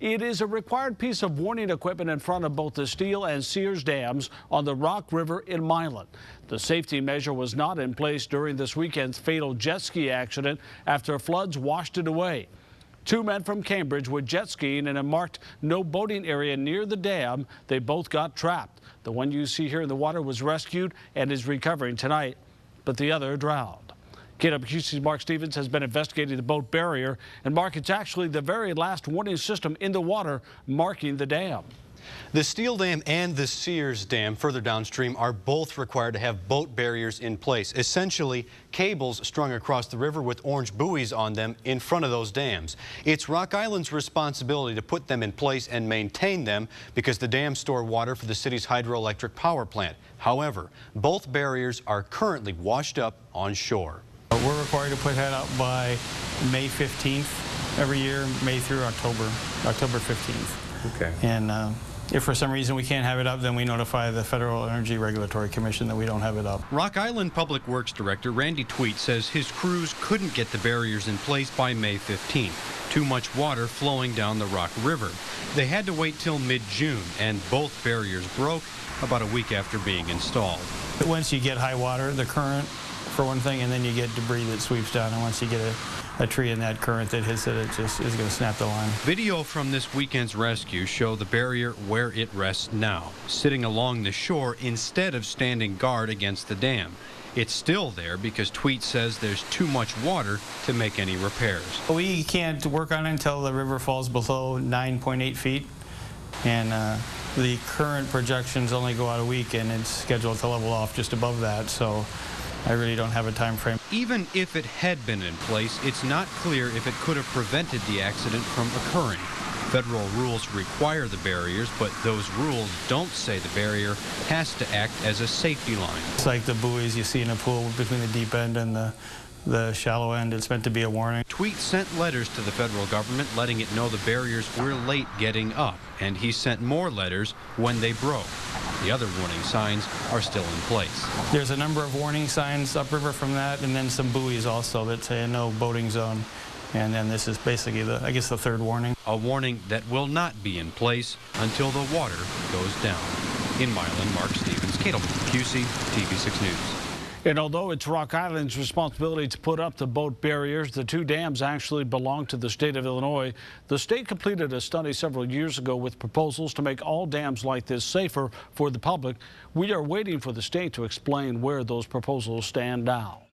It is a required piece of warning equipment in front of both the Steele and Sears dams on the Rock River in Milan. The safety measure was not in place during this weekend's fatal jet ski accident after floods washed it away. Two men from Cambridge were jet skiing in a marked no boating area near the dam. They both got trapped. The one you see here in the water was rescued and is recovering tonight, but the other drowned. KWQC's Mark Stevens has been investigating the boat barrier, and Mark, it's actually the very last warning system in the water marking the dam. The Steele Dam and the Sears Dam further downstream are both required to have boat barriers in place, essentially cables strung across the river with orange buoys on them in front of those dams. It's Rock Island's responsibility to put them in place and maintain them because the dams store water for the city's hydroelectric power plant. However, both barriers are currently washed up on shore. We're required to put that up by May 15th every year, May through October 15th. Okay. And if for some reason we can't have it up, then we notify the Federal Energy Regulatory Commission that we don't have it up. Rock Island Public Works Director Randy Tweet says his crews couldn't get the barriers in place by May 15th. Too much water flowing down the Rock River. They had to wait till mid-June, and both barriers broke about a week after being installed. But once you get high water, the current, for one thing, and then you get debris that sweeps down, and once you get a tree in that current that hits it, it just is going to snap the line. Video from this weekend's rescue show the barrier where it rests now, sitting along the shore instead of standing guard against the dam. It's still there because Tweet says there's too much water to make any repairs. We can't work on it until the river falls below 9.8 feet, and the current projections only go out a week, and it's scheduled to level off just above that, so I really don't have a time frame. Even if it had been in place, it's not clear if it could have prevented the accident from occurring. Federal rules require the barriers, but those rules don't say the barrier has to act as a safety line. It's like the buoys you see in a pool between the deep end and the shallow end. It's meant to be a warning. Tweet sent letters to the federal government letting it know the barriers were late getting up, and he sent more letters when they broke. The other warning signs are still in place. There's a number of warning signs upriver from that, and then some buoys also that say no boating zone. And then this is basically I guess the third warning. A warning that will not be in place until the water goes down. In Milan, Mark Stevens, KWQC, TV6 News. And although it's Rock Island's responsibility to put up the boat barriers, the two dams actually belong to the state of Illinois. The state completed a study several years ago with proposals to make all dams like this safer for the public. We are waiting for the state to explain where those proposals stand now.